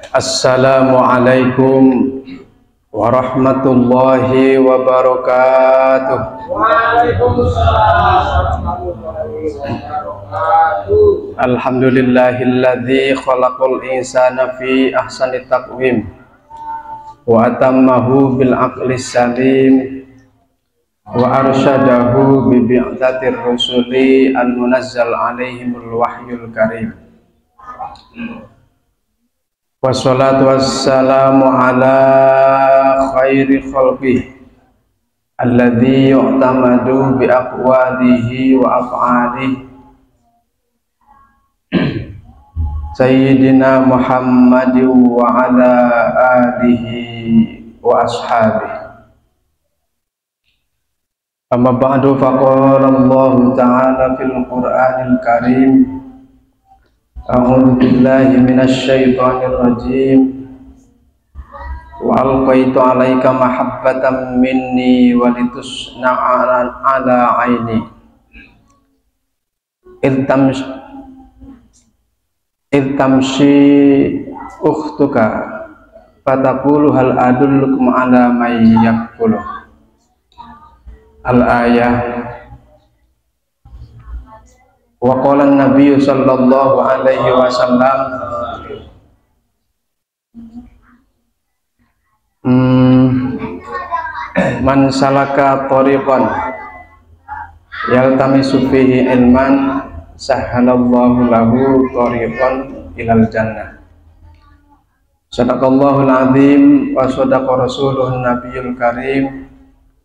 Assalamualaikum warahmatullahi wabarakatuh. Waalaikumsalam warahmatullahi wabarakatuh. Alhamdulillahilladzi khalaqal insana fi ahsani taqwim wa atammahu bil aqlis salim wa arsyadahu bi bi'tsatir rusuli al munazzal alaihimul wahyul karim. Wassalatu wassalamu ala khairi khalqih alladzi yu'tamadu bi aqwalihi wa af'alihi Sayyidina Muhammadin wa ala alihi wa ashabihi. Amma ba'du, faqala Allah ta'ala fil Qur'anil Karim, a'udzu billahi minasy syaithanir rajim, wa alqaitu 'alaika mahabbatan minni wa litusna'a 'ala 'aini iltamshi ukhtuka fataqulu hal adullukum 'ala may yaqulu. Al-ayah. Wa qala an-nabiy sallallahu alaihi wasallam man salaka tariqan yaltamisu fihi ilman sahhalallahu lahu tariqan ilal jannah. Sadaqallahul azim wa sadaqa rasuluhun nabiyul karim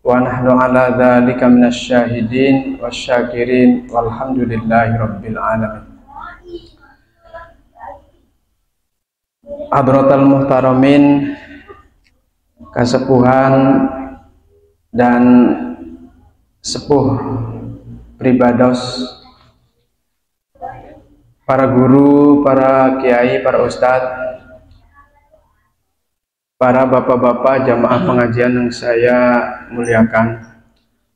wa nahnu ala dzalika minasy syahidin wasyakirin walhamdulillahi rabbil alamin. Hadratal muhtaramin, kasepuhan dan sepuh pribados, para guru, para kiai, para ustadz, para bapak-bapak jamaah pengajian yang saya muliakan.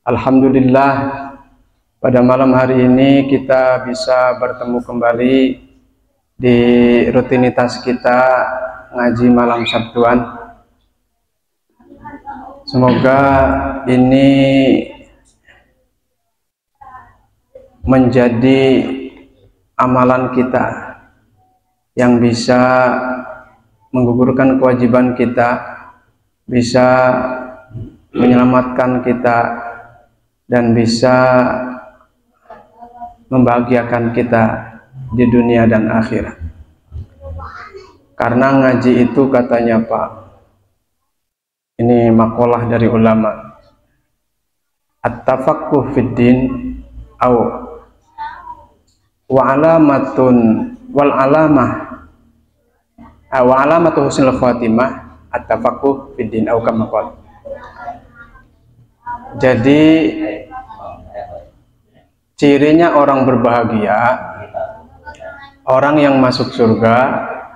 Alhamdulillah, pada malam hari ini kita bisa bertemu kembali di rutinitas kita ngaji malam Sabtuan. Semoga ini menjadi amalan kita yang bisa menggugurkan kewajiban kita, bisa menyelamatkan kita, dan bisa membahagiakan kita di dunia dan akhirat. Karena ngaji itu katanya Pak, ini makalah dari ulama, at-tafaqquh fid din aw wa alamatun wal alamah wa alamatu husnul khatimah at-tafaqquh fid din aw kama qala. Jadi cirinya orang berbahagia, orang yang masuk surga,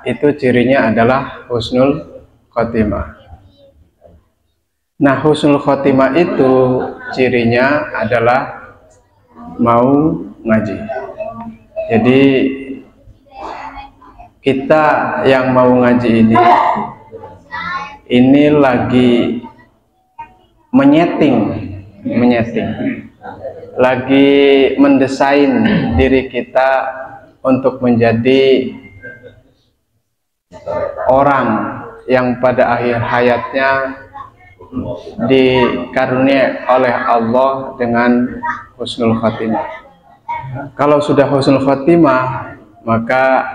itu cirinya adalah husnul khatimah. Nah, husnul khatimah itu cirinya adalah mau ngaji. Jadi kita yang mau ngaji ini lagi menyeting, lagi mendesain diri kita untuk menjadi orang yang pada akhir hayatnya dikaruniai oleh Allah dengan husnul khatimah. Kalau sudah husnul khatimah, maka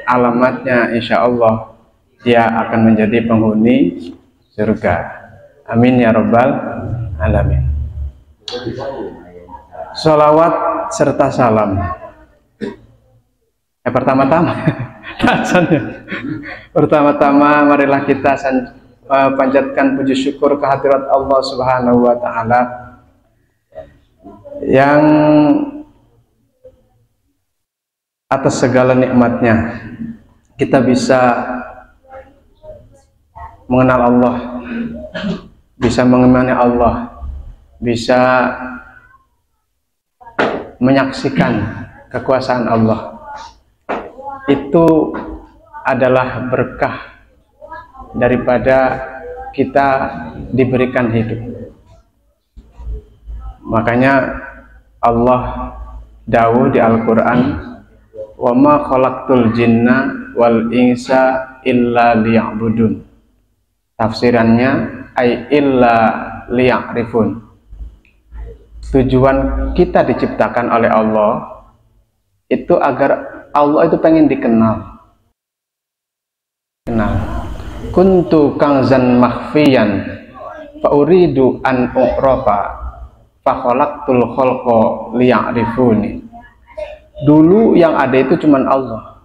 alamatnya insya Allah dia akan menjadi penghuni surga. Amin ya rabbal alamin. Sholawat serta salam. Pertama-tama marilah kita panjatkan puji syukur kehadirat Allah Subhanahu wa taala yang atas segala nikmatnya kita bisa mengenal Allah, bisa mengemani Allah, bisa menyaksikan kekuasaan Allah. Itu adalah berkah daripada kita diberikan hidup. Makanya Allah dawuh di Al-Quran, wa ma khalaqtul jinna wal insa illa liya'budun. Tafsirannya ay illa liya'rifun. Tujuan kita diciptakan oleh Allah itu agar Allah itu pengen dikenal. Kuntu kangzan makhfiyan fa uridu an u'rafa fa khalaqtul khalqa liya'rifuni. Dulu yang ada itu cuman Allah.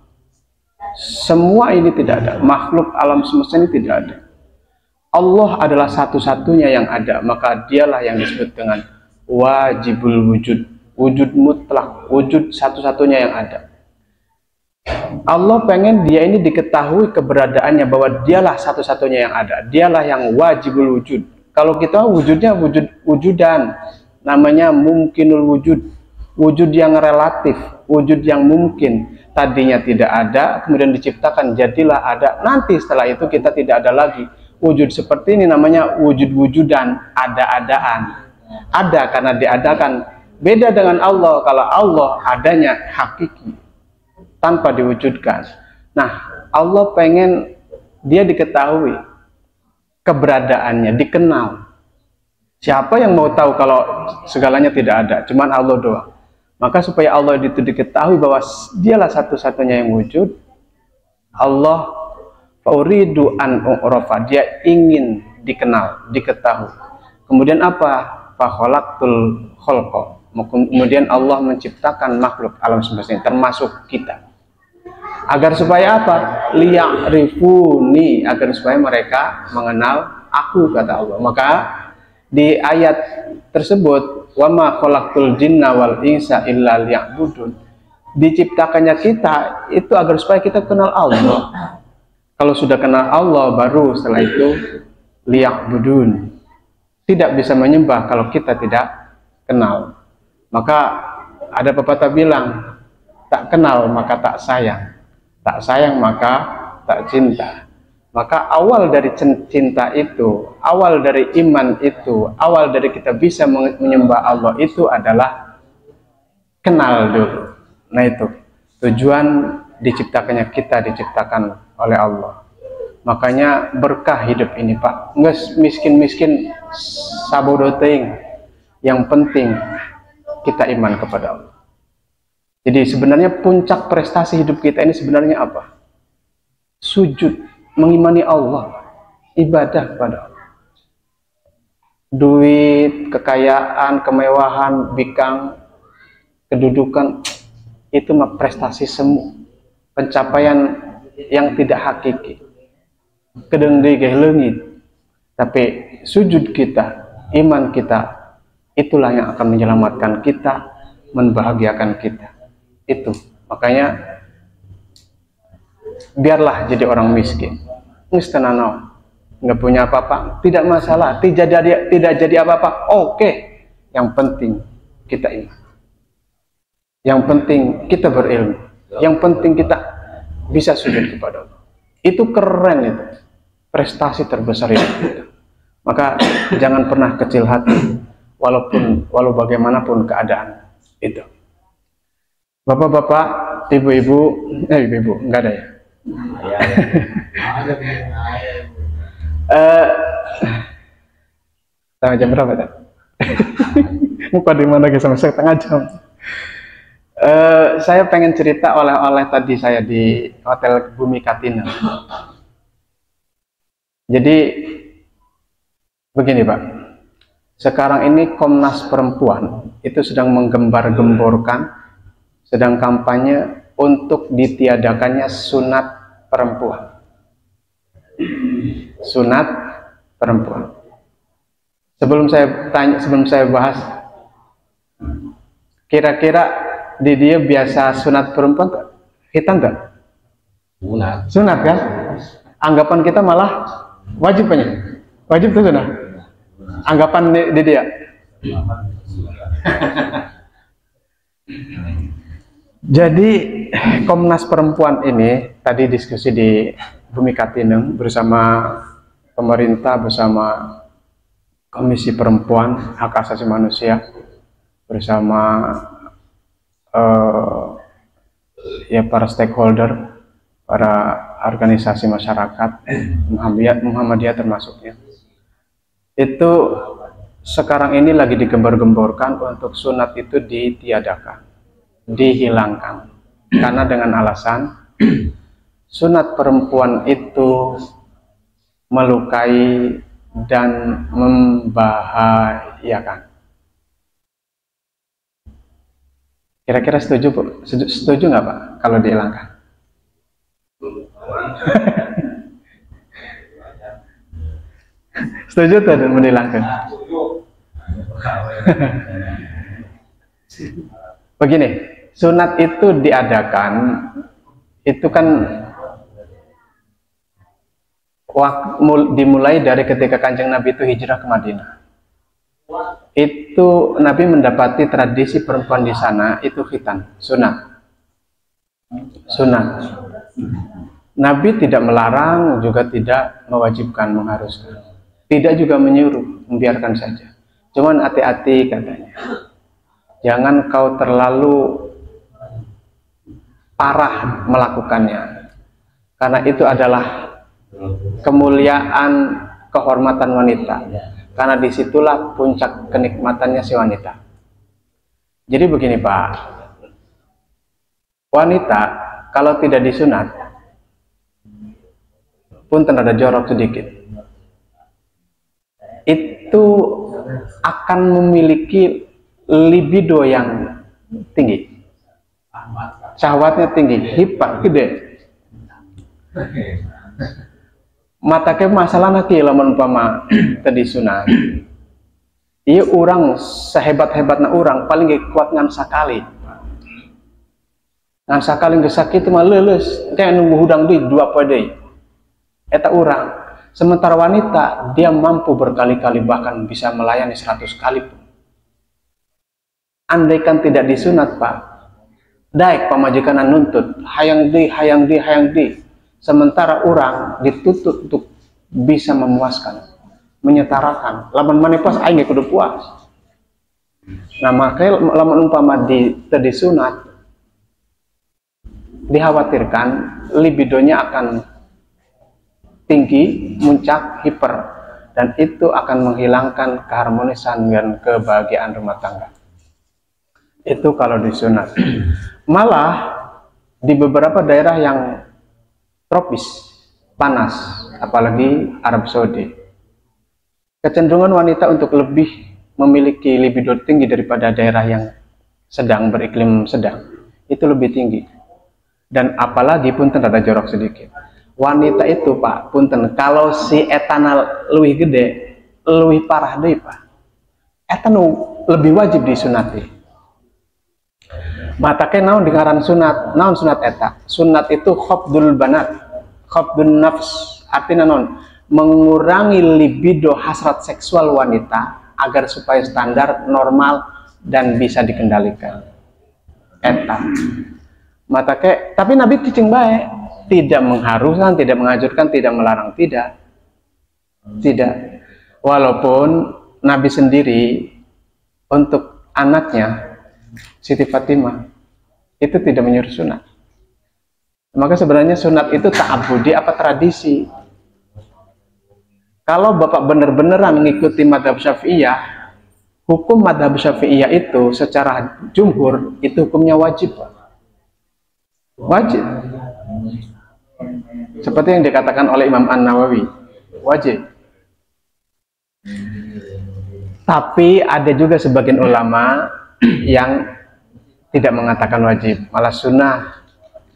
Semua ini tidak ada, makhluk alam semesta ini tidak ada. Allah adalah satu-satunya yang ada, maka dialah yang disebut dengan wajibul wujud, wujud mutlak, wujud satu-satunya yang ada. Allah pengen dia ini diketahui keberadaannya, bahwa dialah satu-satunya yang ada, dialah yang wajibul wujud. Kalau kita wujudnya wujudan, namanya mungkinul wujud, wujud yang relatif, wujud yang mungkin. Tadinya tidak ada, kemudian diciptakan, jadilah ada. Nanti setelah itu kita tidak ada lagi. Wujud seperti ini namanya wujud-wujudan, ada-adaan. Ada karena diadakan. Beda dengan Allah, kalau Allah adanya hakiki, tanpa diwujudkan. Nah, Allah pengen dia diketahui keberadaannya, dikenal. Siapa yang mau tahu kalau segalanya tidak ada? Cuman Allah doang. Maka supaya Allah itu diketahui bahwa dialah satu-satunya yang wujud, Allah fauridu an u'rafa, dia ingin dikenal, diketahui. Kemudian apa? Fa khalaqtul khalqa. Kemudian Allah menciptakan makhluk alam semesta ini, termasuk kita. Agar supaya apa? Liya'rifuni, agar supaya mereka mengenal aku, kata Allah. Maka di ayat tersebut, wa ma khalaqtul jinna wal insa illa liya'budun, diciptakannya kita itu agar supaya kita kenal Allah. Kalau sudah kenal Allah, baru setelah itu liya'budun. Tidak bisa menyembah kalau kita tidak kenal. Maka ada pepatah bilang, tak kenal maka tak sayang, tak sayang maka tak cinta. Maka awal dari cinta itu, awal dari iman itu, awal dari kita bisa menyembah Allah itu adalah kenal dulu. Nah itu tujuan diciptakannya kita, diciptakan oleh Allah. Makanya berkah hidup ini, Pak. Nges miskin-miskin sabodo teuing. Yang penting kita iman kepada Allah. Jadi sebenarnya puncak prestasi hidup kita ini sebenarnya apa? Sujud, mengimani Allah, ibadah kepada Allah. Duit, kekayaan, kemewahan, bikang, kedudukan, itu mah prestasi semu, pencapaian yang tidak hakiki. Kedengdi ke leungit. Tapi sujud kita, iman kita, itulah yang akan menyelamatkan kita, membahagiakan kita. Itu makanya biarlah jadi orang miskin, nggak punya apa-apa, tidak masalah, tidak jadi apa-apa, oke. Yang penting kita iman, yang penting kita berilmu, yang penting kita bisa sujud kepada Allah. Itu keren, itu prestasi terbesar hidup kita. Maka jangan pernah kecil hati, walau bagaimanapun keadaan itu. Bapak-bapak, ibu-ibu, ibu-ibu, enggak ada ya? Setengah jam berapa tadi? Muka di mana guys, sama setengah jam. Saya pengen cerita oleh-oleh tadi saya di Hotel Bumi Katina. Jadi begini Pak, sekarang ini Komnas Perempuan itu sedang menggembar-gemborkan, sedang kampanye untuk ditiadakannya sunat perempuan. Sunat perempuan. Sebelum saya bahas, kira-kira di dia biasa sunat perempuan gak? Kita enggak? Sunat kan? Anggapan kita malah wajib banyak. Wajib tuh sunat. Anggapan di dia. Jadi Komnas Perempuan ini tadi diskusi di Bumi Katineng bersama pemerintah, bersama Komisi Perempuan Hak Asasi Manusia, bersama ya para stakeholder, para organisasi masyarakat, Muhammadiyah termasuknya. Itu sekarang ini lagi digembar-gemborkan untuk sunat itu ditiadakan, dihilangkan, karena dengan alasan sunat perempuan itu melukai dan membahayakan. Kira-kira setuju, Bu? Setuju nggak, Pak, kalau dihilangkan? Setuju tuh menghilangkan? Begini, sunat itu diadakan, itu kan dimulai dari ketika Kanjeng Nabi itu hijrah ke Madinah. Itu Nabi mendapati tradisi perempuan di sana itu khitan, sunat. Nabi tidak melarang, juga tidak mewajibkan, mengharuskan, tidak juga menyuruh, membiarkan saja. Cuman hati-hati katanya, jangan kau terlalu parah melakukannya, karena itu adalah kemuliaan, kehormatan wanita, karena disitulah puncak kenikmatannya si wanita. Jadi begini, Pak, wanita kalau tidak disunat pun ada jorok sedikit, itu akan memiliki libido yang tinggi, syahwatnya tinggi, hipat gede. Mata ke masalah nanti lamun umpama tadi sunat, iya orang sehebat-hebatnya orang paling gak kuat ngan sakali nggak sakit mah leles kayak nunggu hudang di 2 pede eta orang. Sementara wanita dia mampu berkali-kali, bahkan bisa melayani 100 kali pun. Andaikan tidak disunat, Pak, daik pamajikanan nuntut hayang di. Sementara orang dituntut untuk bisa memuaskan, menyetarakan. Lamun maneh pas aing kudu puas. Nah, makanya lamun umpama disunat, dikhawatirkan libidonya akan tinggi, muncak, hiper, dan itu akan menghilangkan keharmonisan dan kebahagiaan rumah tangga. Itu kalau disunat. Malah di beberapa daerah yang tropis, panas, apalagi Arab Saudi, kecenderungan wanita untuk lebih memiliki libido tinggi daripada daerah yang sedang, beriklim sedang, itu lebih tinggi. Dan apalagi punten ada jorok sedikit, wanita itu, Pak, punten, kalau si etanal lebih gede, lebih parah deh, Pak, etanal lebih wajib disunati. Matake naon dengaran sunat, naon sunat eta? Sunat itu khafdul banat, khafdun nafs, artinya naon? Mengurangi libido hasrat seksual wanita agar supaya standar normal dan bisa dikendalikan. Eta. Matake, tapi Nabi cicing baik, tidak mengharuskan, tidak mengajurkan, tidak melarang, tidak. Tidak. Walaupun Nabi sendiri untuk anaknya Siti Fatimah itu tidak menyuruh sunat. Maka sebenarnya sunat itu ta'abudi apa tradisi. Kalau Bapak benar-beneran mengikuti madhab Syafi'iyah, hukum madhab Syafi'iyah itu secara jumhur itu hukumnya wajib. Wajib. Seperti yang dikatakan oleh Imam An-Nawawi, wajib. Tapi ada juga sebagian ulama yang tidak mengatakan wajib, malah sunnah,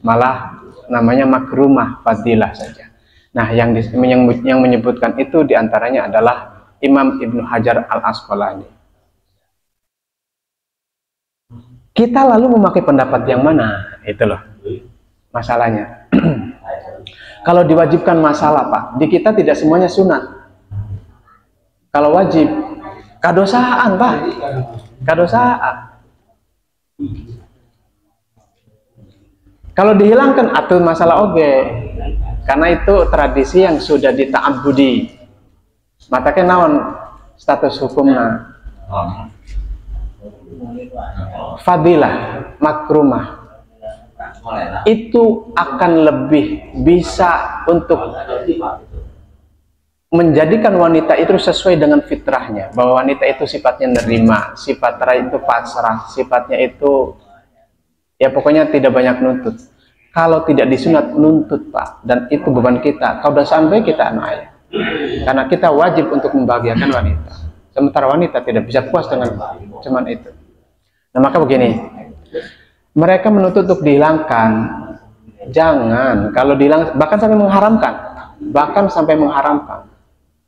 malah namanya makrumah, fadilah saja. Nah, yang menyebutkan itu diantaranya adalah Imam Ibnu Hajar Al-Asqalani. Kita lalu memakai pendapat yang mana? Itu loh masalahnya. Kalau diwajibkan masalah, Pak, di kita tidak semuanya sunat. Kalau wajib, kadosaan, Pak, kadosaan. Kalau dihilangkan atau masalah oge, karena itu tradisi yang sudah dita'abbudi. Matake naon status hukumnya? Fadilah, makrumah. Itu akan lebih bisa untuk menjadikan wanita itu sesuai dengan fitrahnya, bahwa wanita itu sifatnya nerima, sifatnya itu pasrah, sifatnya itu ya pokoknya tidak banyak nuntut. Kalau tidak disunat nuntut Pak, dan itu beban kita. Kalau udah sampai kita anak ayah, karena kita wajib untuk membahagiakan wanita. Sementara wanita tidak bisa puas dengan cuman itu. Nah maka begini, mereka menuntut untuk dihilangkan. Jangan, kalau dihilang bahkan sampai mengharamkan,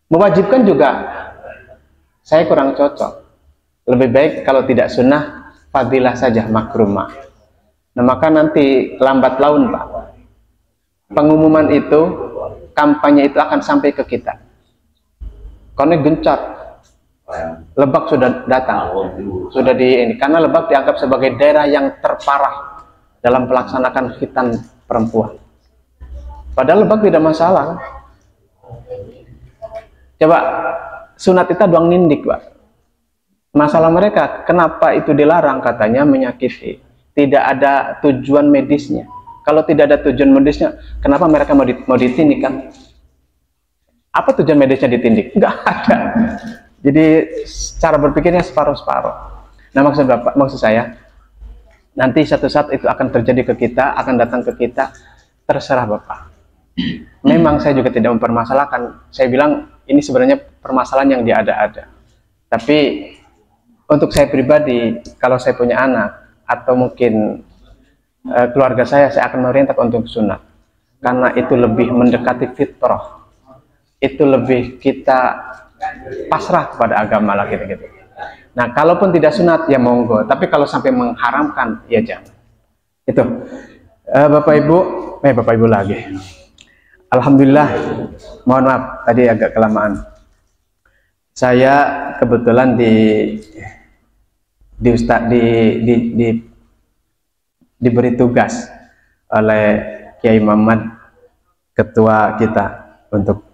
mewajibkan juga. Saya kurang cocok. Lebih baik kalau tidak sunnah, fadilah saja, makrumah. Nah maka nanti lambat laun Pak, pengumuman itu, kampanye itu akan sampai ke kita. Karena gencar, Lebak sudah datang, sudah di ini, karena Lebak dianggap sebagai daerah yang terparah dalam pelaksanakan khitan perempuan. Padahal Lebak tidak masalah. Coba sunat itu doang nindik Pak. Masalah mereka, kenapa itu dilarang? Katanya menyakiti. Tidak ada tujuan medisnya. Kalau tidak ada tujuan medisnya, kenapa mereka mau ditindik kan? Apa tujuan medisnya ditindik? Enggak ada. Jadi cara berpikirnya separuh-separuh. Nah maksud saya, nanti satu saat itu akan terjadi ke kita, akan datang ke kita, terserah Bapak. Memang saya juga tidak mempermasalahkan. Saya bilang ini sebenarnya permasalahan yang diada-ada. Tapi untuk saya pribadi, kalau saya punya anak atau mungkin keluarga saya akan merintah untuk sunat. Karena itu lebih mendekati fitrah. Itu lebih kita pasrah kepada agama lah gitu-gitu. Nah, kalaupun tidak sunat ya monggo, tapi kalau sampai mengharamkan ya jangan. Itu Bapak Ibu lagi. Alhamdulillah, mohon maaf tadi agak kelamaan. Saya kebetulan diberi tugas oleh Kiai Muhammad, ketua kita, untuk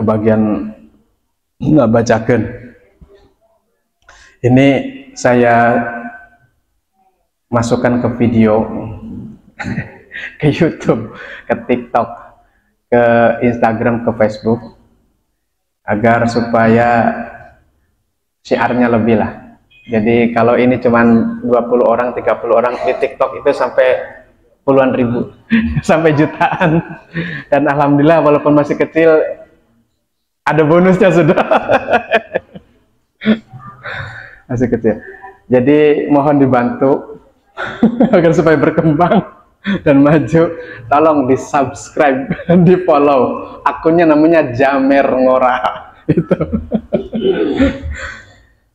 kebagian nggak bacakan. Ini saya masukkan ke video, ke YouTube, ke TikTok, ke Instagram, ke Facebook, agar supaya syiarnya lebih lah. Jadi kalau ini cuman 20 orang, 30 orang, di TikTok itu sampai puluhan ribu, sampai jutaan. Dan alhamdulillah walaupun masih kecil, ada bonusnya sudah. Masih kecil. Jadi mohon dibantu agar supaya berkembang dan maju. Tolong di subscribe, di follow. Akunnya namanya Jamer Ngora. Itu.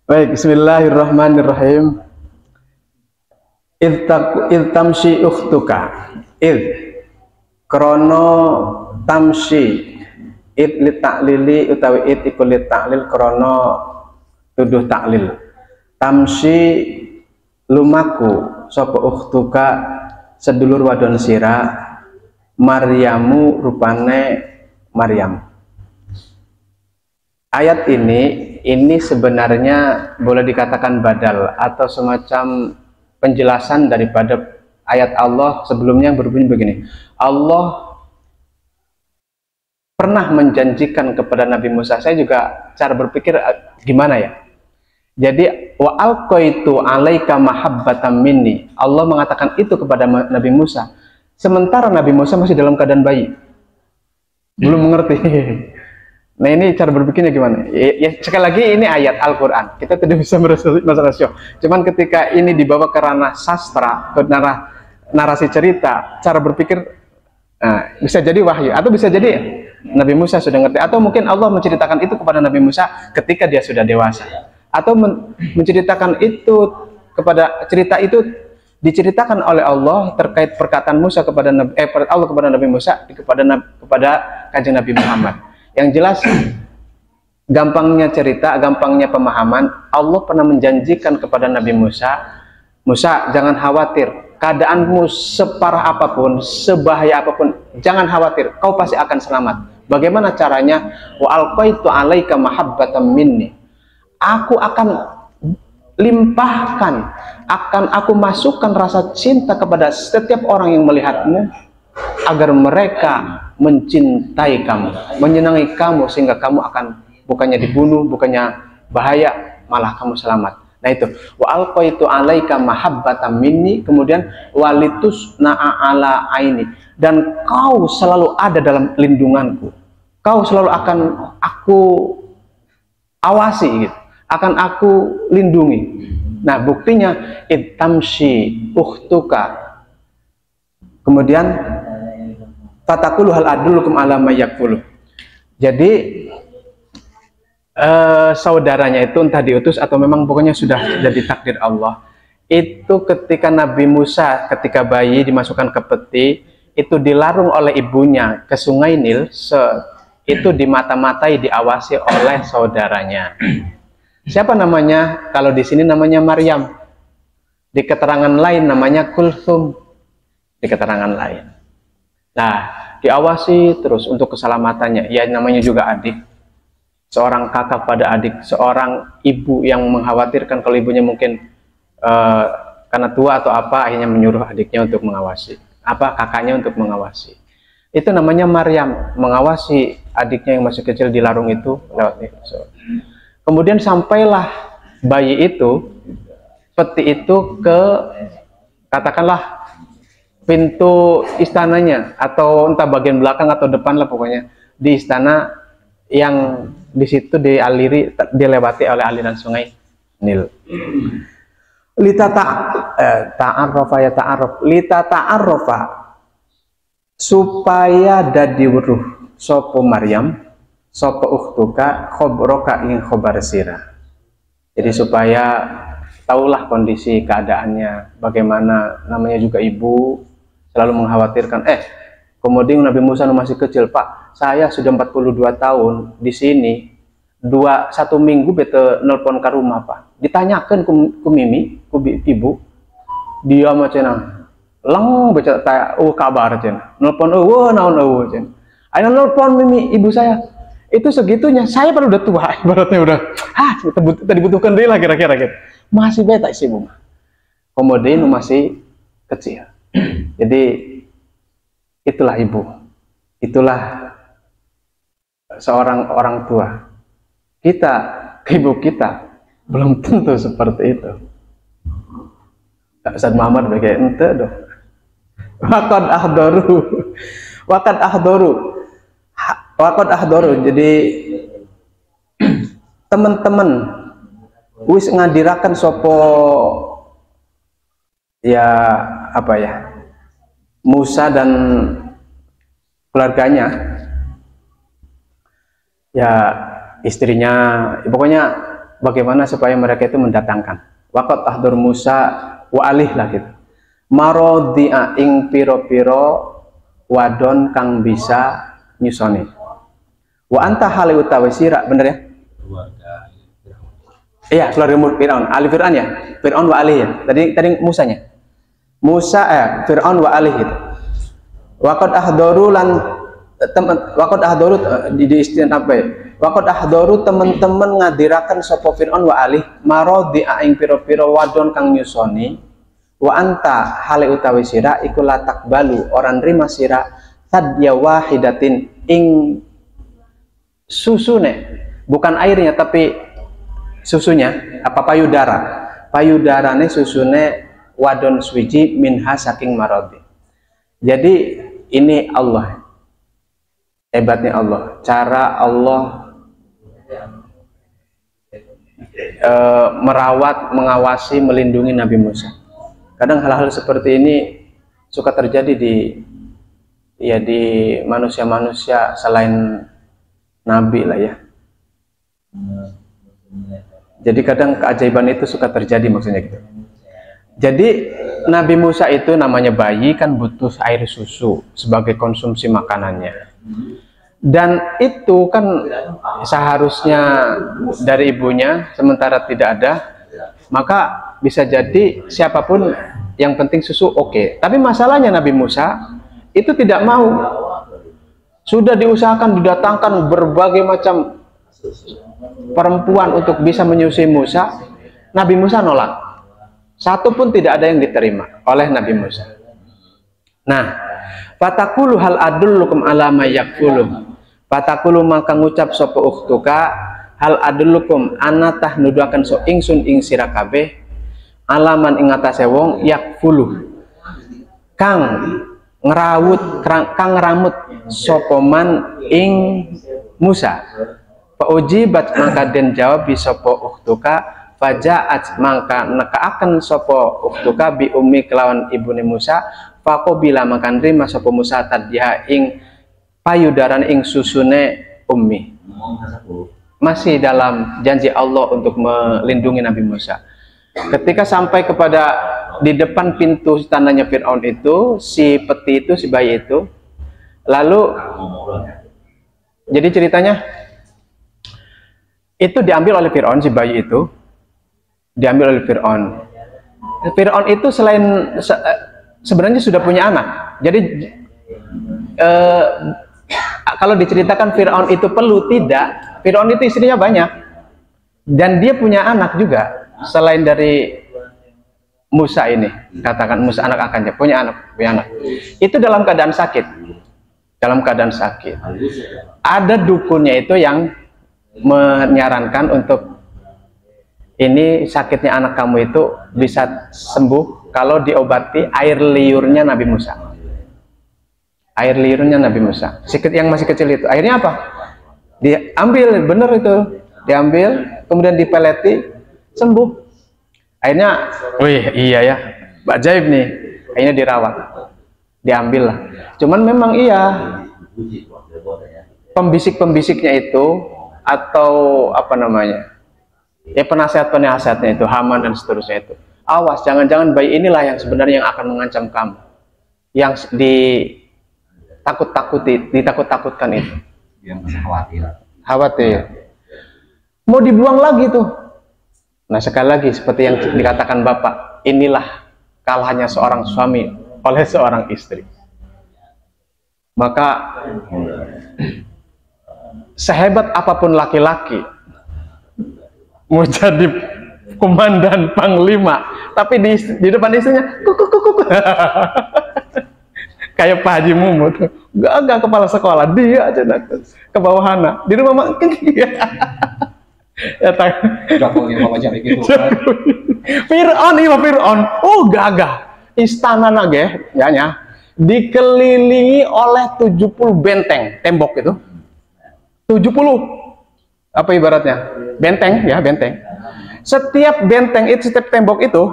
Baik, bismillahirrahmanirrahim. Id tamshi ukhtuka. Id krono tamshi. Id li ta'lili utawi id iku li ta'lil krono tuduh ta'lil. Tamshi lumaku sapa ukhtuka sedulur wadon sira Maryamu rupane Maryam. Ayat ini sebenarnya boleh dikatakan badal atau semacam penjelasan daripada ayat Allah sebelumnya yang berbunyi begini. Allah pernah menjanjikan kepada Nabi Musa, saya juga cara berpikir gimana ya. Jadi wa alqaitu alaika mahabbatan minni. Allah mengatakan itu kepada Nabi Musa. Sementara Nabi Musa masih dalam keadaan bayi. Belum mengerti. Nah ini cara berpikirnya gimana? Ya, sekali lagi ini ayat Al-Quran. Kita tidak bisa masalah show. Cuman ketika ini dibawa ke ranah sastra, ke narasi cerita, cara berpikir bisa jadi wahyu. Atau bisa jadi Nabi Musa sudah ngerti. Atau mungkin Allah menceritakan itu kepada Nabi Musa ketika dia sudah dewasa. Atau menceritakan itu kepada cerita itu diceritakan oleh Allah terkait perkataan Musa kepada Allah kepada Nabi Musa kepada kanjeng Nabi Muhammad. Yang jelas gampangnya cerita, gampangnya pemahaman, Allah pernah menjanjikan kepada Nabi Musa, Musa jangan khawatir, keadaanmu separah apapun, sebahaya apapun, jangan khawatir, kau pasti akan selamat. Bagaimana caranya? Wa alqaitu 'alaika mahabbatan minni. Aku akan limpahkan, akan aku masukkan rasa cinta kepada setiap orang yang melihatmu, agar mereka mencintai kamu, menyenangi kamu, sehingga kamu akan bukannya dibunuh, bukannya bahaya, malah kamu selamat. Nah itu, wa alqaitu 'alaika mahabbatan minni, kemudian walitusna'a 'ala aini, dan kau selalu ada dalam lindunganku, kau selalu akan aku awasi gitu, akan aku lindungi. Nah buktinya itamshi ukhtuka, kemudian fatakulu hal adulukum ala mayyakulu. Jadi saudaranya itu entah diutus atau memang pokoknya sudah jadi takdir Allah. Itu ketika Nabi Musa ketika bayi dimasukkan ke peti, itu dilarung oleh ibunya ke sungai Nil, itu dimata-matai, diawasi oleh saudaranya. Siapa namanya? Kalau di sini namanya Maryam. Di keterangan lain namanya Kulthum. Di keterangan lain. Nah, diawasi terus untuk keselamatannya. Ya namanya juga adik. Seorang kakak pada adik, seorang ibu yang mengkhawatirkan kalau ibunya mungkin karena tua atau apa, akhirnya menyuruh adiknya untuk mengawasi, kakaknya untuk mengawasi. Itu namanya Maryam, mengawasi adiknya yang masih kecil di larung itu lewat itu. Kemudian sampailah bayi itu, peti itu ke katakanlah pintu istananya, atau entah bagian belakang atau depan lah, pokoknya di istana yang di situ dilewati oleh aliran sungai Nil. Ta'arrofa supaya dadi weruh sopo Maryam sopo ukhtuka khobroka ing khobar sirah. Jadi supaya tahulah kondisi keadaannya, bagaimana, namanya juga ibu selalu mengkhawatirkan. Kemudian Nabi Musa masih kecil, Pak, saya sudah 42 tahun di sini, 1 minggu bete nelpon ke rumah, Pak. Ditanyakan ku Mimi, ku ibu, dia macam lang baca kabar cina, nelpon naon cina. Ayo nelpon Mimi ibu saya. Itu segitunya, saya baru udah tua, ibaratnya udah dibutuhkan dia lah kira-kira gitu. Masih beta sih Bu. Kemudian masih kecil. Jadi itulah ibu, itulah seorang orang tua. Kita, ibu kita belum tentu seperti itu. Ustaz Muhammad bagai ente dong. Wakad ahdoru. Jadi teman-teman wis ngadirakan sopo ya apa ya, Musa dan keluarganya, ya istrinya, pokoknya bagaimana supaya mereka itu mendatangkan. Waqat ahdur Musa wa alih lah gitu. Marodi'a ing piro-piro wadon kang bisa nyusoni. Wa anta hali utawi sira, bener ya? Iya, keluarga Fir'aun, ali Fir'aun ya. Fir'aun wa alih ya. Tadi Musanya. Musa Fir'aun wa alih itu. Waqad ahdaru di istilah apa ya? Waqad ahdaru teman-teman ngadirakan sapa Fir'aun wa alih marodi ing pira-pira wadon kang nyusoni, wa anta hale utawi sira iku latak balu orang rima sira sadya wahidatin ing susune, bukan airnya tapi susunya, apa payudarane susune wadon swiji minha saking marodi. Jadi ini Allah, hebatnya Allah, cara Allah merawat, mengawasi, melindungi Nabi Musa. Kadang hal-hal seperti ini suka terjadi di manusia-manusia selain Nabi lah ya. Jadi kadang keajaiban itu suka terjadi, maksudnya gitu. Jadi Nabi Musa itu namanya bayi kan butuh air susu sebagai konsumsi makanannya. Dan itu kan seharusnya dari ibunya, sementara tidak ada, maka bisa jadi siapapun yang penting susu oke. Tapi masalahnya Nabi Musa itu tidak mau. Sudah diusahakan, didatangkan berbagai macam perempuan untuk bisa menyusui Musa. Nabi Musa nolak. Satu pun tidak ada yang diterima oleh Nabi Musa. Nah, fatakulu hal adullukum ala may yakfulu. Fatakulu maka ngucap sapa ukhtuka hal adullukum anatah nuduhaken so ingsun ing sira kabeh alaman ing atase wong yakfulu kang ngeramut sapa man ing Musa. Fa ujibat maka den jawab sapa ukhtuka fajaat mangka nekaaken sapa ukhtuka bi ummi kelawan ibune Musa faqobila maka nrima sapa Musa tadya ing payudaran ing susune ummi. Masih dalam janji Allah untuk melindungi Nabi Musa. Ketika sampai kepada di depan pintu istana Fir'aun itu, si peti itu, si bayi itu, lalu jadi ceritanya itu diambil oleh Fir'aun, si bayi itu diambil oleh Fir'aun. Fir'aun itu selain sebenarnya sudah punya anak. Jadi kalau diceritakan Fir'aun itu perlu, tidak. Fir'aun itu istrinya banyak dan dia punya anak juga selain dari Musa ini. Katakan Musa anak akannya punya anak. Itu dalam keadaan sakit. Dalam keadaan sakit. Ada dukunnya itu yang menyarankan untuk ini sakitnya anak kamu itu bisa sembuh kalau diobati air liurnya Nabi Musa. Air liurnya Nabi Musa. Yang masih kecil itu. Akhirnya apa? Diambil, bener itu. Diambil, kemudian dipeleti, sembuh. Akhirnya, wih iya ya, ajaib nih. Akhirnya dirawat. Diambil lah. Cuman memang iya. Pembisik-pembisiknya itu, atau apa namanya, ya penasehat-penasehatnya itu, Haman dan seterusnya itu. Awas, jangan-jangan bayi inilah yang sebenarnya yang akan mengancam kamu. Yang ditakut-takutkan itu. Yang khawatir. Mau dibuang lagi tuh. Nah sekali lagi seperti yang dikatakan Bapak, inilah kalahnya seorang suami oleh seorang istri. Maka sehebat apapun laki-laki mau jadi komandan panglima, tapi di depan istrinya kuk. Kayak Pak Haji Mumut, gak kepala sekolah, dia aja ke bawahan, di rumah mak ya tak Fir'aun, oh gagah istana nage ya dikelilingi oleh 70 benteng tembok itu 70 apa ibaratnya benteng ya benteng. Setiap benteng itu, setiap tembok itu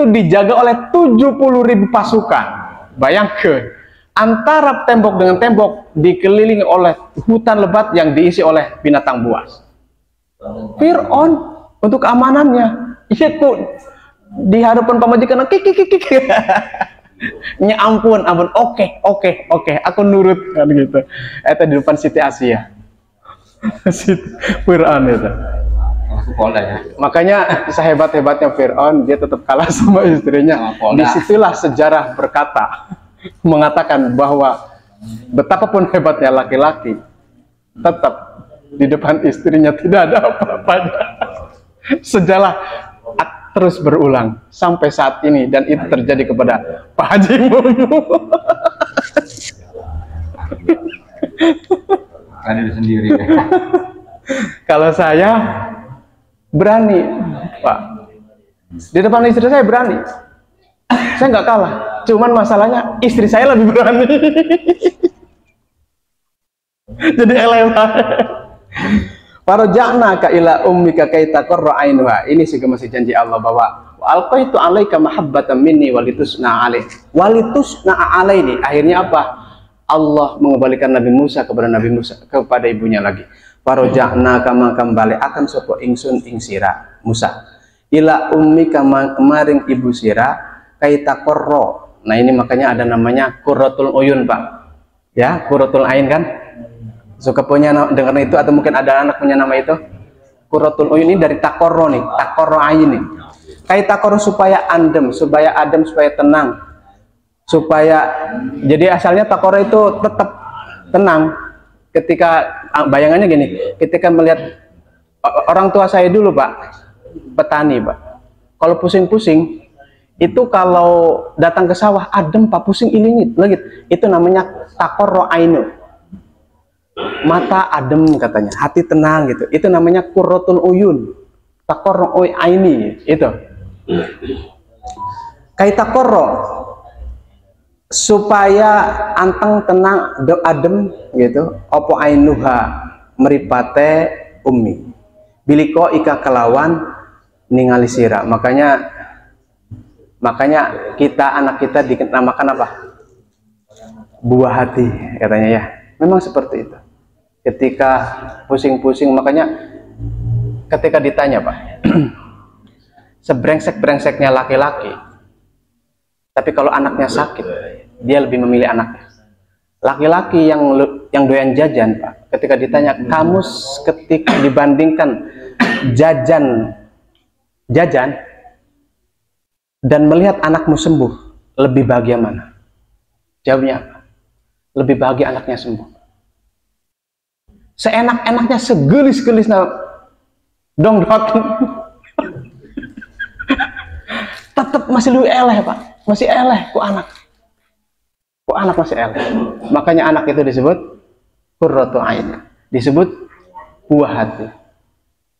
dijaga oleh 70.000 pasukan. Bayangkan, antara tembok dengan tembok dikelilingi oleh hutan lebat yang diisi oleh binatang buas. Fir'aun untuk keamanannya itu di hadapan pamajikan kik. Ya ampun, oke, aku nurut kan gitu. Itu di depan Siti Asia. Fir'aun itu. Makanya sehebat-hebatnya Fir'aun, dia tetap kalah sama istrinya. Disitulah sejarah berkata, mengatakan bahwa betapapun hebatnya laki-laki, tetap di depan istrinya tidak ada apa-apanya. Sejarah terus berulang sampai saat ini, dan itu terjadi kepada Pak Haji Mumu. Kan sendiri. Kalau saya berani, Pak. Di depan istri saya berani. Saya nggak kalah. Cuman masalahnya istri saya lebih berani. Jadi elewah. Faraja'na ka ila ummika kay taqarra ainuha. Ini juga masih janji Allah bahwa alqaitu 'alaika mahabbatan minni walitusna 'alaih. Walitusna 'alaini. Akhirnya apa? Allah mengembalikan Nabi Musa kepada ibunya lagi. Faraja'na kama kembali akan sapa ingsun ing sira Musa. Ila ummika kemaring ibu sira kay taqarra. Nah ini makanya ada namanya qurratul uyun, Pak. Ya, qurratul ain kan? Suka punya dengar itu, atau mungkin ada anak punya nama itu? Qurratul uyun ini dari taqarra nih, taqarra ain nih. Kaitakor supaya adem, supaya tenang, supaya jadi asalnya takor itu tetap tenang. Ketika bayangannya gini, ketika melihat orang tua saya dulu Pak, petani Pak, kalau pusing-pusing itu kalau datang ke sawah adem Pak, pusing ini legit, itu namanya takor ainu, mata adem katanya, hati tenang gitu, itu namanya qurratul uyun, takor aini itu. Kaitakoro supaya anteng tenang adem gitu, opo ainuha meripate ummi biliko ika kelawan ningali sira. Makanya kita anak kita dinamakan apa? Buah hati katanya ya. Memang seperti itu. Ketika pusing-pusing, makanya ketika ditanya Pak, sebrengsek-brengseknya laki-laki, tapi kalau anaknya sakit, dia lebih memilih anaknya. Laki-laki yang doyan jajan Pak, ketika ditanya, kamu ketika dibandingkan jajan dan melihat anakmu sembuh, lebih bahagia mana? Jawabnya apa? Lebih bahagia anaknya sembuh. Seenak-enaknya, segelis-gelisnya dong tetap masih lu eleh Pak, masih eleh ku anak masih eleh. Makanya anak itu disebut qurratu ain, disebut buah hati.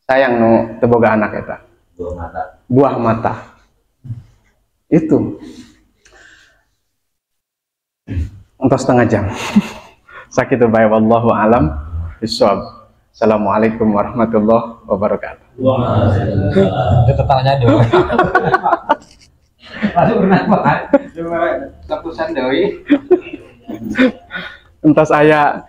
Sayang nu teboga anak eta, buah mata itu. Untuk setengah jam sakit baik, wallahu alam bisawab. Assalamualaikum warahmatullahi wabarakatuh. Itu tetangnya dong. Lalu kenapa kan? Lepusan doi. Entah saya